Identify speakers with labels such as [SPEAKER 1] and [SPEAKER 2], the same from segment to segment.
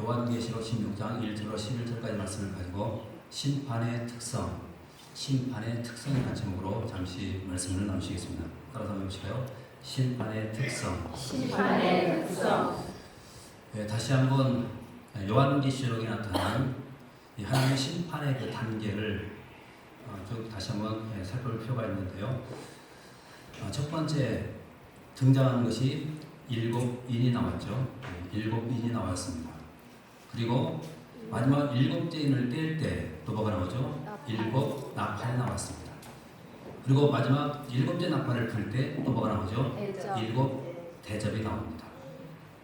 [SPEAKER 1] 요한계시록 16장 1절로 11절까지 말씀을 가지고 심판의 특성이라는 제목으로 잠시 말씀을 나누시겠습니다. 따라서 한번 해보실까요? 심판의 특성. 네, 다시 한번 요한계시록에 나타난 하나님의 심판의 그 단계를 좀 다시 한번 살펴볼 필요가 있는데요. 첫 번째 등장하는 것이 7인이 나왔죠. 7인이 나왔습니다. 그리고 마지막 7째 인을 뗄 때 또 뭐가 나오죠? 7 나팔이 나왔습니다. 그리고 마지막 7째 나팔을 불 때 또 뭐가 나오죠? 7 대접이 나옵니다.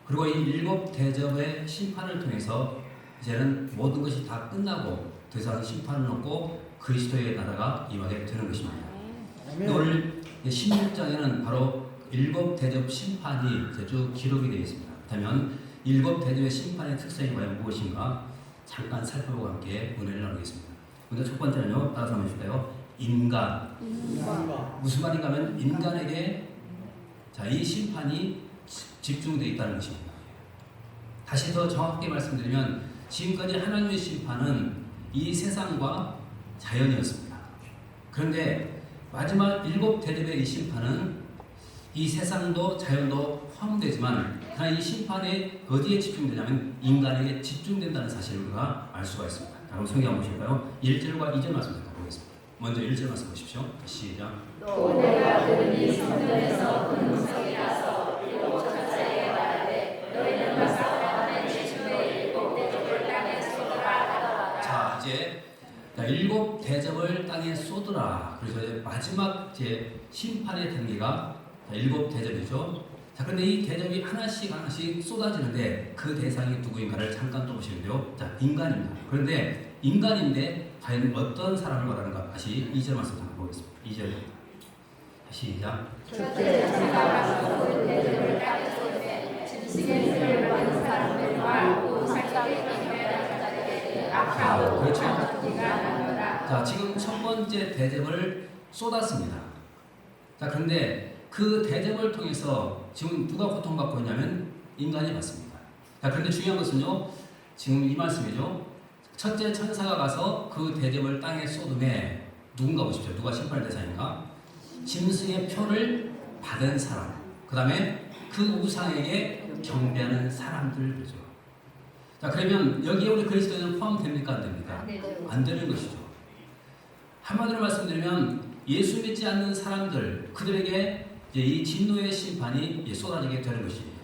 [SPEAKER 1] 그리고 이 7 대접의 심판을 통해서 이제는 모든 것이 다 끝나고 더 이상 심판은 없고 그리스도의 나라가 임하게 되는 것입니다. 오늘 16장에는 바로 7 대접 심판이 쭉 기록이 되어 있습니다. 그렇다면 7 대접의 심판의 특성이 과연 무엇인가 잠깐 살펴보고 함께 은혜를 나누겠습니다. 먼저 첫 번째는요, 따라서 한번 해줄까요? 인간. 무슨 말인가 하면 인간에게 이 심판이 집중되어 있다는 것입니다. 다시 더 정확하게 말씀드리면 지금까지 하나님의 심판은 이 세상과 자연이었습니다. 그런데 마지막 7 대접의 이 심판은 이 세상도 자연도 포함되지만 이 심판이 어디에 집중되냐면 인간에게 집중된다는 사실을 우리가 알 수가 있습니다. 그럼 성경 한번 보실까요? 1절과 2절 말씀 보겠습니다. 먼저 1절 말씀 보십시오. 시작.
[SPEAKER 2] 또 내가 들으니 성전에서 큰 음성이라서 7 천사에게 말하되 너희는 마사오라는 예수의 7 대접을 땅에 쏟으라 하더라.
[SPEAKER 1] 자, 이제 7 대접을 땅에 쏟으라. 그래서 이제 마지막 심판의 단계가 7 대접이죠. 자, 그런데 이 대접이 하나씩 쏟아지는데 그 대상이 누구인가를 잠깐 또 보시는데요. 자, 인간입니다. 그런데 인간인데 과연 어떤 사람을 말하는가? 다시 2절 말씀 한번 보겠습니다. 2절. 시작.
[SPEAKER 2] 첫째 천사가 그 대접을 땅에 쏟되 짐승의 쇠를 받은 사람들과 그 살짝의 경배하는 자들에게 악하고
[SPEAKER 1] 그렇죠.
[SPEAKER 2] 악기가 나더라.
[SPEAKER 1] 자, 지금 첫 번째 대접을 쏟았습니다. 자, 그런데 그 대접을 통해서 지금 누가 고통받고 있냐면 인간이 받습니다. 자, 그런데 중요한 것은요, 지금 이 말씀이죠. 첫째 천사가 가서 그 대접을 땅에 쏟음에 누군가 보십시오. 누가 심판의 대상인가? 짐승의 표를 받은 사람. 그 다음에 그 우상에게 경배하는 사람들 그죠. 자, 그러면 여기에 우리 그리스도인은 포함됩니까? 안 됩니까? 안 되는 것이죠. 한마디로 말씀드리면 예수 믿지 않는 사람들, 그들에게 이제 이 진노의 심판이 쏟아지게 되는 것입니다.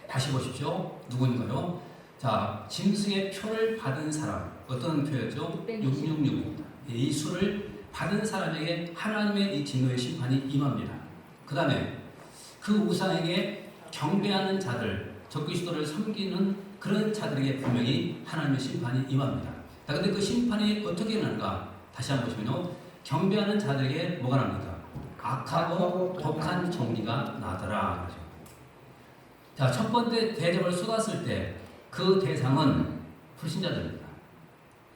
[SPEAKER 1] 다시 보십시오. 누구인가요? 자, 짐승의 표를 받은 사람. 어떤 표였죠? 666입니다. 이 수를 받은 사람에게 하나님의 이 진노의 심판이 임합니다. 그 다음에 그 우상에게 경배하는 자들, 적그리스도를 섬기는 그런 자들에게 분명히 하나님의 심판이 임합니다. 자, 근데 그 심판이 어떻게 나는가? 다시 한번 보시면요. 경배하는 자들에게 뭐가 납니까? 악하고 독한 정리가 나더라. 자, 첫 번째 대접을 쏟았을 때 그 대상은 불신자들입니다.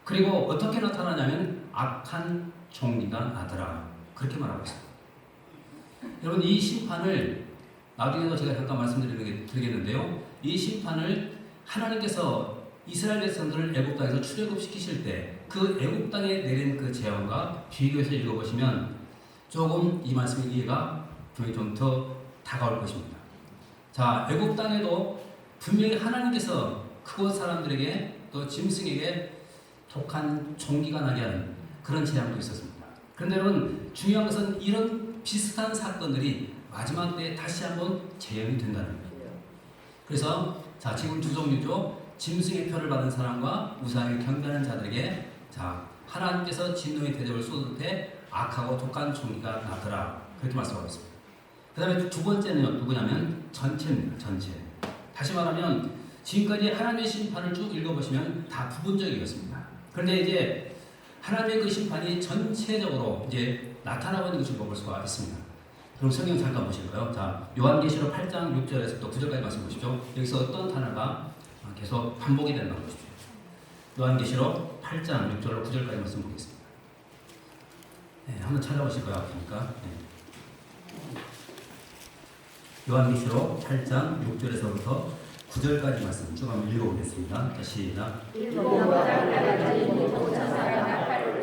[SPEAKER 1] 그리고 어떻게 나타나냐면 악한 정리가 나더라. 그렇게 말하고 있습니다. 여러분, 이 심판을 나중에도 제가 잠깐 말씀드리겠는데요. 이 심판을 하나님께서 이스라엘 백성들을 애굽 땅에서 출애굽시키실 때 그 애굽 땅에 내린 그 재앙과 비교해서 읽어보시면 조금 이 말씀의 이해가 분명히 좀 더 다가올 것입니다. 자, 애굽 땅에도 분명히 하나님께서 그곳 사람들에게 또 짐승에게 독한 종기가 나게 하는 그런 재앙도 있었습니다. 그런데 여러분, 중요한 것은 이런 비슷한 사건들이 마지막 때에 다시 한번 재현이 된다는 겁니다. 그래서 자, 지금 두 종류죠. 짐승의 표를 받은 사람과 우상에 경배하는 자들에게 자, 하나님께서 진노의 대접을 쏟을 때 악하고 독한 종기가 나더라. 그렇게 말씀하고 있습니다. 그 다음에 두 번째는 누구냐면 전체입니다. 전체. 다시 말하면 지금까지 하나님의 심판을 쭉 읽어보시면 다 부분적이었습니다. 그런데 이제 하나님의 그 심판이 전체적으로 이제 나타나고 있는 것을 볼 수가 있습니다. 그럼 성경 잠깐 보실까요? 자, 요한계시록 8장 6절에서 또 9절까지 말씀 보십시오. 여기서 어떤 단어가 계속 반복이 된다고 보십시오. 요한계시록 8장 6절로 9절까지 말씀 보겠습니다. 네, 한번 찾아보실 거예요. 아프니까. 네. 요한계시록 8장 6절에서부터 9절까지 말씀 쭉 한번 읽어보겠습니다. 자, 시작.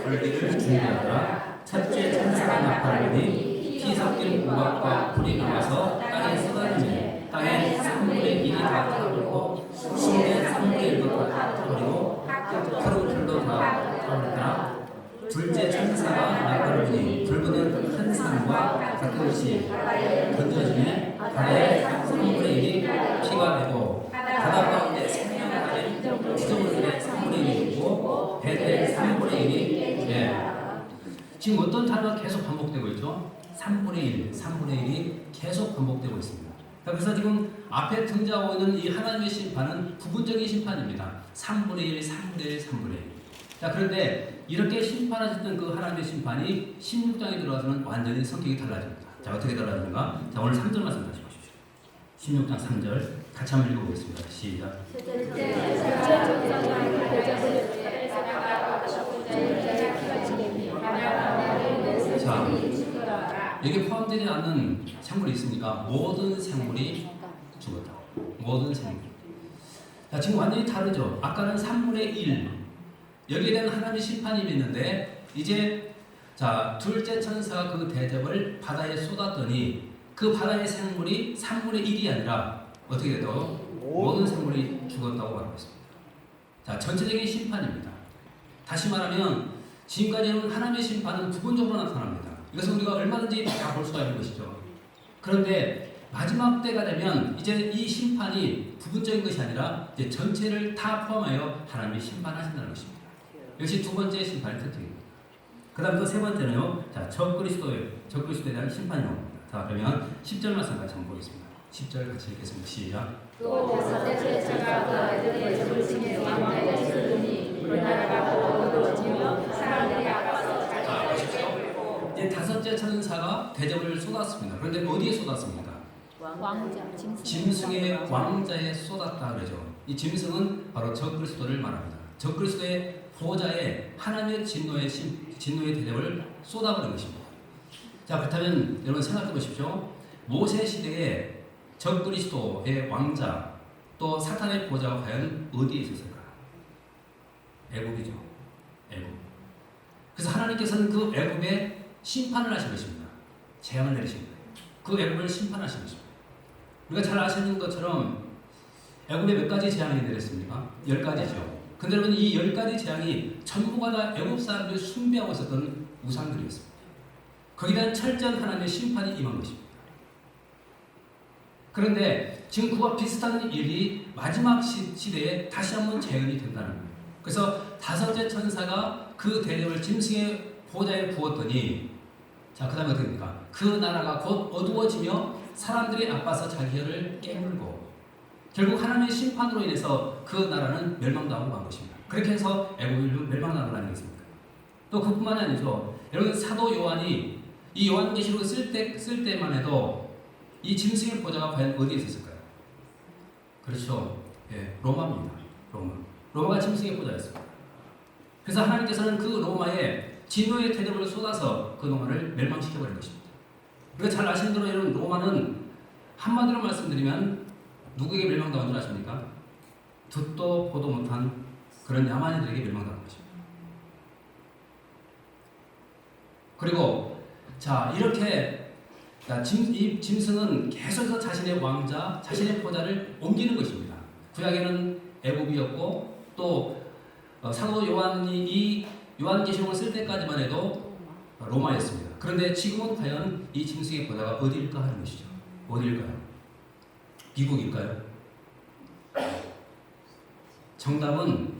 [SPEAKER 1] 불기를 준비하더라. 첫째 천사가 나팔을 부니 피 섞인 우박과 불이 나와서 땅에 쏟아지니 땅에 3분의 1이 다 타버리고 심의 3분의 1도 다 타버리고 푸른 풀도 다 타버렸더라. 둘째 천사가 나팔을 부니 붉은 큰 산과 같은 것이 던져지니 바다의 3분의 1이 피가 되고 바다 가운데 생명의 지정물들의 3분의 1이 있고 배들의 3분의 1이 지금 어떤 단어가 계속 반복되고 있죠? 3분의 1, 3분의 1이 계속 반복되고 있습니다. 그래서 지금 앞에 등장하고 있는 이 하나님의 심판은 부분적인 심판입니다. 3분의 1, 3분의 1, 3분의 1. 자, 그런데 이렇게 심판하셨던 그 하나님의 심판이 16장에 들어와서는 완전히 성격이 달라집니다. 자, 어떻게 달라지는가? 자, 오늘 3절 말씀 다시 보십시오. 16장 3절 같이 한번 읽어보겠습니다. 시작. 자, 여기 포함되지 않는 생물이 있습니까? 모든 생물이 죽었다. 모든 생물. 자, 지금 완전히 다르죠. 아까는 3분의 1 여기에 대한 하나님의 심판이 있는데 이제 자 둘째 천사가 그 대접을 바다에 쏟았더니 그 바다의 생물이 3분의 1이 아니라 어떻게 돼도 모든 생물이 죽었다고 말하고 있습니다. 자, 전체적인 심판입니다. 다시 말하면 지금까지는 하나님의 심판은 부분적으로 나타납니다. 이것은 우리가 얼마든지 다 볼 수가 있는 것이죠. 그런데 마지막 때가 되면 이제 이 심판이 부분적인 것이 아니라 이제 전체를 다 포함하여 하나님이 심판하신다는 것입니다. 이것이 두 번째 심판의 특징입니다. 그 다음 또 세 번째는요, 자, 적그리스도에 대한 심판이 나옵니다. 자, 그러면 10절 말씀 같이 한번 보겠습니다. 10절 같이 읽겠습니다. 시작.
[SPEAKER 2] 또 다섯째 천사가 그 아들의 대접을 지며 왕자에 쓰더니 그 나라가 어두워지며 사람들이 아파서 자기가 울고.
[SPEAKER 1] 이제 다섯째 천사가 대접을 쏟았습니다. 그런데 어디에 쏟았습니까?
[SPEAKER 3] 왕자,
[SPEAKER 1] 짐승의 왕자에 쏟았다 그러죠. 이 짐승은 바로 적그리스도를 말합니다. 적그리스도의 보좌에 하나님의 진노의 대접을 쏟아버린 것입니다. 자, 그렇다면 여러분 생각해 보십시오. 모세 시대에 적그리스도의 왕자 또 사탄의 보좌가 과연 어디에 있었을까? 애굽이죠. 애굽. 그래서 하나님께서는 그 애굽에 심판을 하신 것입니다. 재앙을 내리신 거예요. 그 애굽을 심판하신 것입니다. 우리가 잘 아시는 것처럼 애굽에 몇 가지 재앙이 내렸습니까? 10가지죠. 근데 여러분 이 10가지 재앙이 전부가 다 애굽 사람들이 숭배하고 있었던 우상들이었습니다. 거기에 대한 철저한 하나님의 심판이 임한 것입니다. 그런데 지금 그와 비슷한 일이 마지막 시대에 다시 한번 재현이 된다는 거예요. 그래서 다섯째 천사가 그 대접을 짐승의 보좌에 부었더니 자, 그 다음에 어떻게 됩니까? 그 나라가 곧 어두워지며 사람들이 아파서 자기 혀를 깨물고 결국 하나님의 심판으로 인해서 그 나라는 멸망당하고 만 것입니다. 그렇게 해서 애굽이 멸망당한 거 아니겠습니까? 또 그뿐만이 아니죠. 여러분 사도 요한이 이 요한계시록을 쓸 때만 해도 이 짐승의 보좌가 과연 어디에 있었을까요? 그렇죠. 예, 로마입니다. 로마가 짐승의 보좌였습니다. 그래서 하나님께서는 그 로마에 진노의 대접을 쏟아서 그 로마를 멸망시켜버린 것입니다. 우리가 잘 아시는 대로 여러분 로마는 한마디로 말씀드리면 누구에게 멸망당한 줄 아십니까? 듣도 보도 못한 그런 야만인들에게 멸망당한 것입니다. 그리고 자 이렇게 이 짐승은 계속해서 자신의 왕자, 자신의 보좌를 옮기는 것입니다. 구약에는 애굽이었고 또 사도 요한이 이 요한계시록을 쓸 때까지만 해도 로마였습니다. 그런데 지금은 과연 이 짐승의 보좌가 어디일까 하는 것이죠. 어디일까요? 미국일까요? 정답은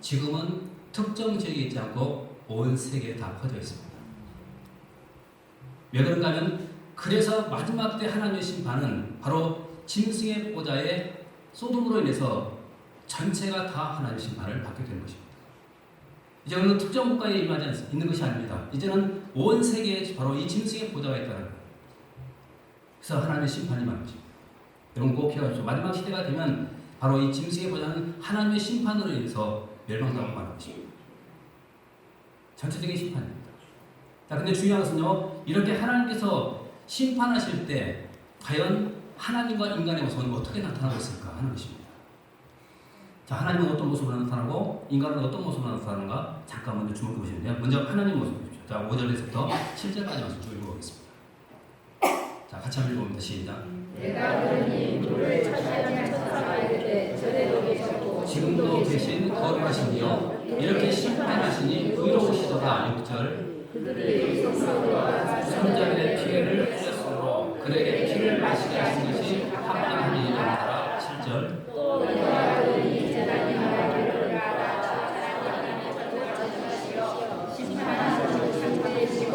[SPEAKER 1] 지금은 특정 지역에 있지 않고 온 세계에 다 퍼져 있습니다. 왜 그런가 하면 그래서 마지막 때 하나님의 심판은 바로 짐승의 보좌에 쏟음으로 인해서 전체가 다 하나님의 심판을 받게 되는 것입니다. 이제는 특정 국가에 임하지 있는 것이 아닙니다. 이제는 온 세계에 바로 이 짐승의 보좌가 있다는 거예요. 그래서 하나님의 심판이 임하는 것입니다. 여러분 꼭 기억하십시오. 마지막 시대가 되면 바로 이 짐승의 보좌는 하나님의 심판으로 인해서 멸망당하고 마는 것입니다. 전체적인 심판입니다. 자, 근데 중요한 것은요, 이렇게 하나님께서 심판하실 때 과연 하나님과 인간의 모습은 어떻게 나타나고 있을까 하는 것입니다. 자, 하나님은 어떤 모습으로 나타나고 인간은 어떤 모습으로 나타나는가 잠깐 먼저 주목해 보시는데요. 먼저 하나님 모습 보십시오. 자, 5절에서부터 7절까지 말씀 쭉 읽어보겠습니다. 자, 같이 한번 읽어봅니다. 시작.
[SPEAKER 2] 내가 들으니 물을 차지하는 천사가 이르되 저대로 계셨고
[SPEAKER 1] 지금도 계신 거룩하신 이여 이렇게 심판하시니 의로우시도다. 6절.
[SPEAKER 2] 그들이 성소와
[SPEAKER 1] 손자들의 피를 흘렸으므로 그에게 피를 마시게 하신 것이 합당하니이다. 7절.
[SPEAKER 2] 또 내가 들으니 제단이 말하기를 심판하시는 창조이시고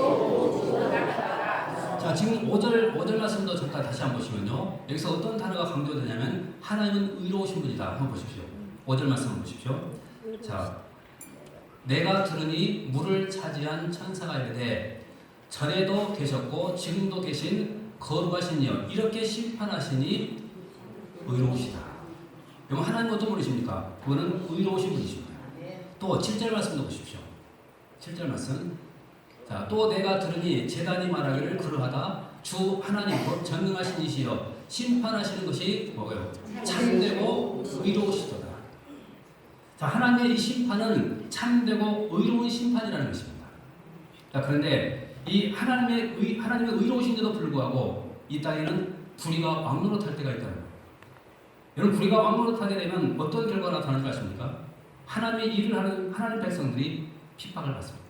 [SPEAKER 1] 자, 지금 5절 말씀도 잠깐 다시 한번 보시면요. 여기서 어떤 단어가 강조되냐면 하나님은 의로우신 분이다. 한번 보십시오. 5절 말씀 한번 보십시오. 자, 내가 들으니 물을 차지한 천사가 이르되 전에도 계셨고 지금도 계신 거룩하신 이여 이렇게 심판하시니 의로우시다. 여러분 하나님 어떤 분이십니까? 그분은 의로우신 분이십니다. 또 7절 말씀도 보십시오. 7절 말씀. 자, 또 내가 들으니 제단이 말하기를 그러하다. 주 하나님 곧 전능하신 이시여 심판하시는 것이 뭐예요? 참되고 의로우시도다. 자, 하나님의 이 심판은 참되고 의로운 심판이라는 것입니다. 자, 그런데 이 하나님의 의로우신데도 불구하고 이 땅에는 불의가 왕노릇할 때가 있다는 거예요. 여러분 불의가 왕노릇하게 되면 어떤 결과가 나타나는 줄 아십니까? 하나님의 일을 하는 하나님 백성들이 핍박을 받습니다.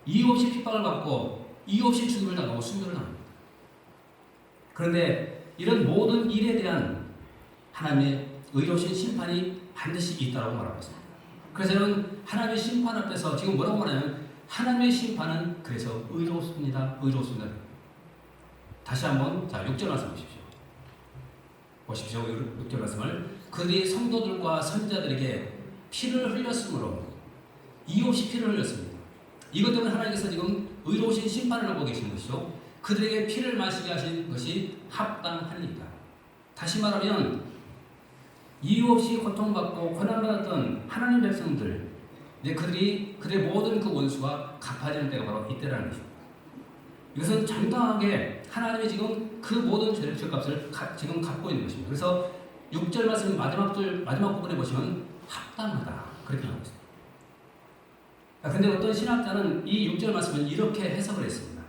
[SPEAKER 1] 이유 없이 핍박을 받고 이유 없이 죽임을 당하고 순교를 당합니다. 그런데 이런 모든 일에 대한 하나님의 의로우신 심판이 반드시 있다고 말하고 있습니다. 그래서 저는 하나님의 심판 앞에서 지금 뭐라고 말하냐면 하나님의 심판은 그래서 의로웠습니다. 의로웠습니다. 다시 한번 자 6절 말씀 보십시오. 보십시오. 6절 말씀을 그들이 성도들과 선지자들에게 피를 흘렸으므로 이유 없이 피를 흘렸습니다. 이것 때문에 하나님께서 지금 의로우신 심판을 하고 계신 것이죠. 그들에게 피를 마시게 하신 것이 합당하니까. 다시 말하면 이유 없이 고통받고 고난받았던 하나님 백성들 이제 그들의 모든 그 원수가 갚아지는 때가 바로 이때라는 것입니다. 이것은 정당하게 하나님이 지금 그 모든 죄값을 지금 갚고 있는 것입니다. 그래서 6절 말씀 마지막 부분에 보시면 합당하다 그렇게 나오고 있습니다. 근데 어떤 신학자는 이 6절 말씀을 이렇게 해석을 했습니다.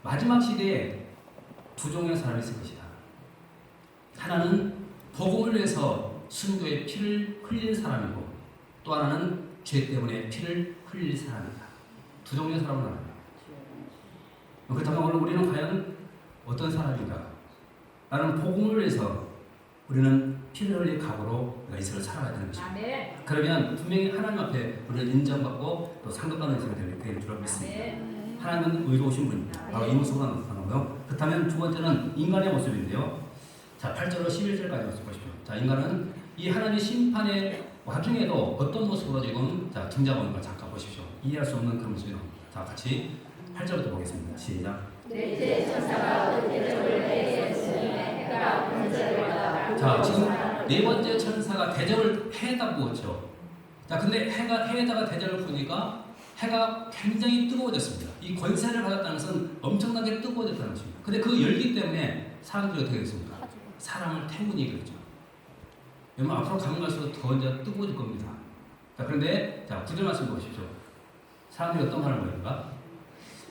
[SPEAKER 1] 마지막 시대에 두 종류의 사람이 있을 것이다. 하나는 복음을 위해서 순교의 피를 흘린 사람이고 또 하나는 죄 때문에 피를 흘릴 사람이다. 두 종류의 사람을 말합니다. 그렇다면 오늘 우리는 과연 어떤 사람인가? 나는 복음을 위해서 우리는 피를 흘릴 각오로 우리가 이 세상을 살아가야 되는 것입니다. 그러면 분명히 하나님 앞에 우리는 인정받고 또 상급받는 인생이 될 줄 믿습니다. 하나님은 의로우신 분입니다. 바로 이 모습으로 나타나고요. 그렇다면 두 번째는 인간의 모습인데요. 자, 8절로 11절까지 보십시오. 자, 인간은 이 하나님의 심판의 와중에도 어떤 모습으로 지금 등장하는 걸 잠깐 보십시오. 이해할 수 없는 그런 모습이 나옵니다. 자, 같이 8절부터 보겠습니다. 시작.
[SPEAKER 2] 넷째 천사가 대접을 해했으니 해가 번제를
[SPEAKER 1] 자, 지금 네 번째 천사가 대접을 해에다 부었죠. 자, 근데 해에다가 대접을 부으니까 해가 굉장히 뜨거워졌습니다. 이 권세를 받았다는 것은 엄청나게 뜨거워졌다는 것입니다. 근데 그 열기 때문에 사람들이 어떻게 됐습니까? 사람을 태우니 그랬죠. 여러분 앞으로 가면 갈수록 더 이제 뜨거워질 겁니다. 자, 그런데 자, 9절 말씀 보십시오. 사람들이 어떤 말을 보입니까?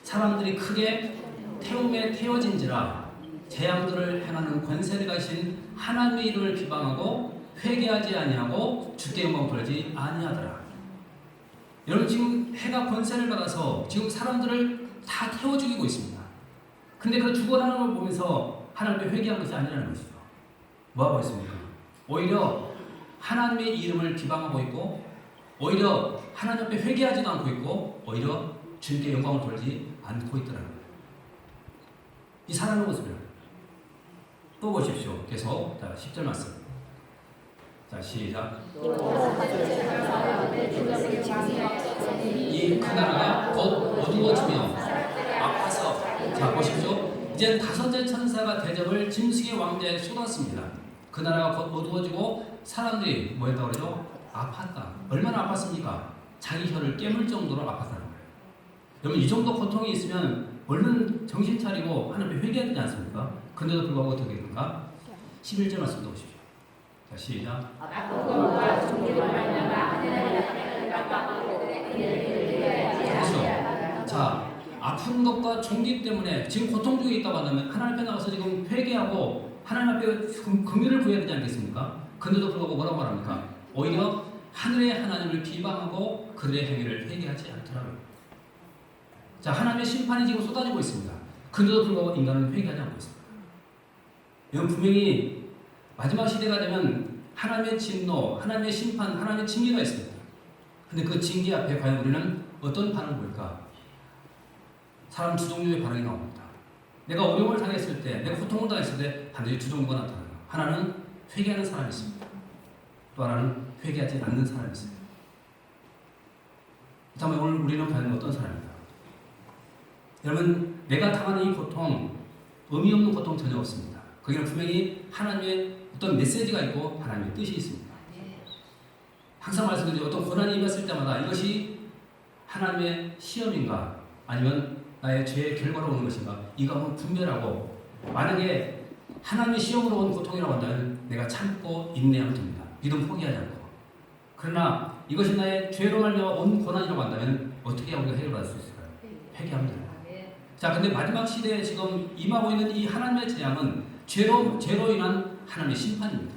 [SPEAKER 1] 사람들이 크게 태움에 태워진지라 재앙들을 행하는 권세를 가신 하나님의 이름을 비방하고 회개하지 아니하고 주께 영광 돌리지 아니하더라. 여러분 지금 해가 권세를 받아서 지금 사람들을 다 태워 죽이고 있습니다. 근데 그 죽어가는 걸 보면서 하나님께 회개한 것이 아니라는 것이죠. 뭐 하고 있습니까? 오히려 하나님의 이름을 비방하고 있고 오히려 하나님 앞에 회개하지도 않고 있고 오히려 주님께 영광을 돌리지 않고 있더라는 거예요. 이 사람의 모습이에요. 또 보십시오. 계속 자 10절 말씀. 자 시작. 이 그 나라가 곧 어두워지며 아파서 자 보십시오. 이제 다섯째 천사가 대접을 짐승의 왕자에 쏟았습니다. 그 나라가 곧 어두워지고 사람들이 뭐 했다고 그러죠? 아팠다. 얼마나 아팠습니까? 자기 혀를 깨물 정도로 아팠다는 거예요. 여러분 이 정도 고통이 있으면 얼른 정신 차리고 하나님 앞에 회개해야 되지 않습니까? 근데도 불구하고 어떻게 됩니까? 11절 말씀도 보십시오. 자, 시작.
[SPEAKER 2] 아픔과 종기로 말미암아 하나님의 깜빡하고 그들의 일을 이겨야지.
[SPEAKER 1] 그렇죠. 자, 아픈 것과 종기 때문에 지금 고통 중에 있다고 한다면 하나님 앞에 나가서 지금 회개하고 하나님 앞에 긍휼을 구해야 되지 않겠습니까? 근데도 불구하고 뭐라고 말합니까? 오히려 하늘의 하나님을 비방하고 그들의 행위를 회개하지 않더라고요. 자, 하나님의 심판이 지금 쏟아지고 있습니다. 근데도 불구하고 인간은 회개하지 않고 있습니다. 이건 분명히 마지막 시대가 되면 하나님의 진노, 하나님의 심판, 하나님의 징계가 있습니다. 근데 그 징계 앞에 과연 우리는 어떤 반응을 보일까? 사람 두 종류의 반응이 나옵니다. 내가 어려움을 당했을 때, 내가 고통을 당했을 때 반드시 두 종류가 나타나요. 하나는 회개하는 사람이 있습니다. 또 하나는 회개하지 않는 사람이 있습니다. 그렇다면 오늘 우리는 과연 어떤 사람입니까? 여러분, 내가 당하는 이 고통, 의미 없는 고통 전혀 없습니다. 거기는 분명히 하나님의 어떤 메시지가 있고 하나님의 뜻이 있습니다. 항상 말씀드리죠. 어떤 고난이 임했을 때마다 이것이 하나님의 시험인가 아니면 나의 죄의 결과로 오는 것인가, 이거 한번 분별하고, 만약에 하나님의 시험으로 온 고통이라고 한다면 내가 참고 인내하면 됩니다. 믿음 포기하지 않고. 그러나 이것이 나의 죄로 말미암아 온 고난이라고 한다면 어떻게 우리가 해결할 수 있을까요? 회개하면 됩니다. 자, 근데 마지막 시대에 지금 임하고 있는 이 하나님의 재앙은 죄로 인한 하나님의 심판입니다.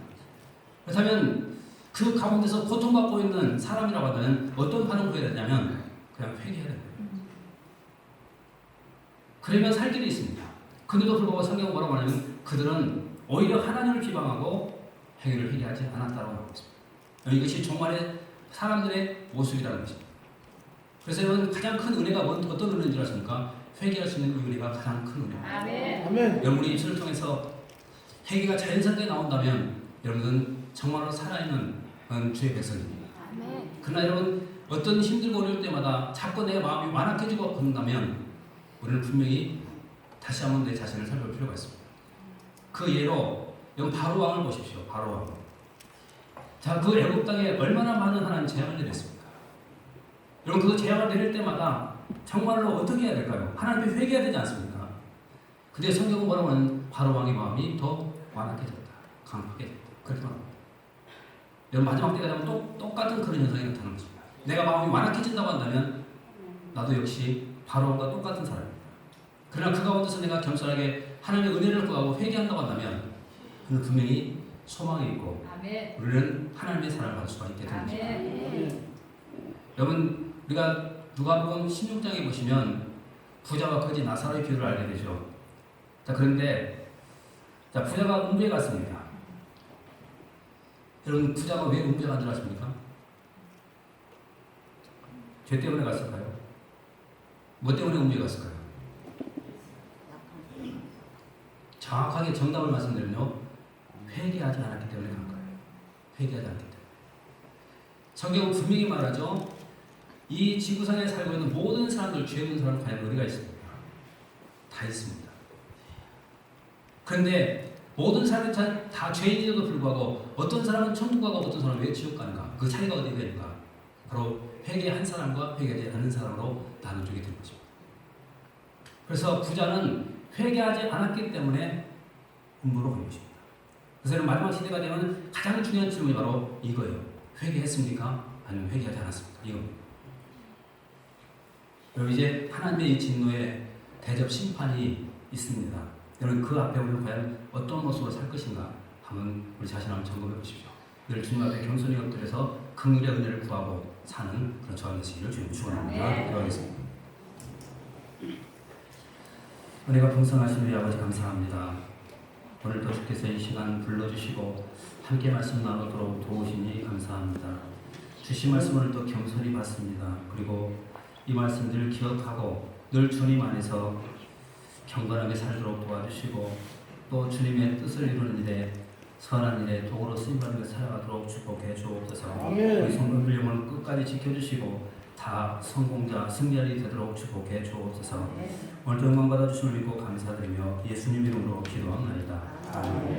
[SPEAKER 1] 그렇다면 그 가운데서 고통받고 있는 사람이라고 한다면 어떤 반응을 해야 되냐면 그냥 회개해야 됩니다. 그러면 살 길이 있습니다. 그런데도 불구하고 성경은 뭐라고 하냐면 그들은 오히려 하나님을 비방하고 행위를 회개하지 않았다고 하고 있습니다. 이것이 정말의 사람들의 모습이라는 것입니다. 그래서 여러분, 가장 큰 은혜가 어떤 은혜인 줄 아십니까? 회개할 수 있는 그 은혜가 가장 큰 은혜입니다.
[SPEAKER 2] 아멘.
[SPEAKER 1] 여러분이 입술을 통해서 회개가 자연스럽게 나온다면 여러분은 정말로 살아있는 주의 백성입니다. 그러나 여러분, 어떤 힘들고 어려울 때마다 자꾸 내 마음이 완악해지고 그런다면 우리는 분명히 다시 한번 내 자신을 살펴볼 필요가 있습니다. 그 예로 여러분 바로 왕을 보십시오. 바로 왕. 자, 그 애굽 땅에 얼마나 많은 하나님 재앙을 내렸습니까? 여러분, 그 재앙을 내릴 때마다 정말로 어떻게 해야 될까요? 하나님께 회개해야 되지 않습니까? 근데 성경은 뭐라고 하는 바로 왕의 마음이 더 완악해졌다, 강팍해졌다, 그렇게 말합니다. 여러분, 마지막 때가 되면 똑같은 그런 현상이 나타나는 것입니다. 내가 마음이 완악해진다고 한다면 나도 역시 바로 왕과 똑같은 사람입니다. 그러나 그 가운데서 내가 겸손하게 하나님의 은혜를 구하고 회개한다고 한다면 그는 분명히 소망이 있고 우리는 하나님의 사랑을 받을 수가 있게 되는 것입니다. 여러분, 우리가 누가복음 16장에 보시면 부자와 거지 나사로의 비유를 알게 되죠. 자, 그런데 자, 부자가 음부에 갔습니다. 여러분, 부자가 왜 음부에 간 줄 아십니까? 죄 때문에 갔을까요? 뭐 때문에 음부에 갔을까요? 정확하게 정답을 말씀드리면요, 회개하지 않았기 때문에 간 거예요. 회개하지 않았기 때문에. 성경은 분명히 말하죠. 이 지구상에 살고 있는 모든 사람들, 죄 없는 사람은 과연 어디가 있습니까? 다 있습니다. 그런데 모든 사람이 다 죄인에도 불구하고 어떤 사람은 천국 가고 어떤 사람은 왜 지옥 가는가? 그 차이가 어디가 있는가? 바로 회개한 사람과 회개하지 않는 사람으로 나눠주게 된 것입니다. 그래서 부자는 회개하지 않았기 때문에 음부로 간 것입니다. 그래서 마지막 시대가 되면 가장 중요한 질문이 바로 이거예요. 회개했습니까? 아니면 회개하지 않았습니까? 이겁니다. 그리고 이제 하나님의 이 진노의 대접 심판이 있습니다. 여러분, 그 앞에 우리는 과연 어떤 모습으로 살 것인가 한번 우리 자신 한번 점검해 보십시오. 늘 주님 앞에 겸손히 엎드려서 긍휼의 은혜를 구하고 사는 그런 저와 되시기를 주님 축원합니다. 기도하겠습니다. 은혜가 풍성하신 우리 아버지 감사합니다. 오늘도 주께서 이 시간 불러주시고 함께 말씀 나누도록 도우시니 감사합니다. 주신 말씀을 또 겸손히 받습니다. 그리고 이 말씀들을 기억하고 늘 주님 안에서 경건하게 살도록 도와주시고 또 주님의 뜻을 이루는 일에 선한 일에 도구로 쓰임받는 살아가도록 축복해 주옵소서. 우리 성도들 영혼을 끝까지 지켜주시고 다 성공자 승리자이 되도록 축복해 주옵소서. 오늘도 영광 받아주심을 믿고 감사드리며 예수님 이름으로 기도합니다. 아멘.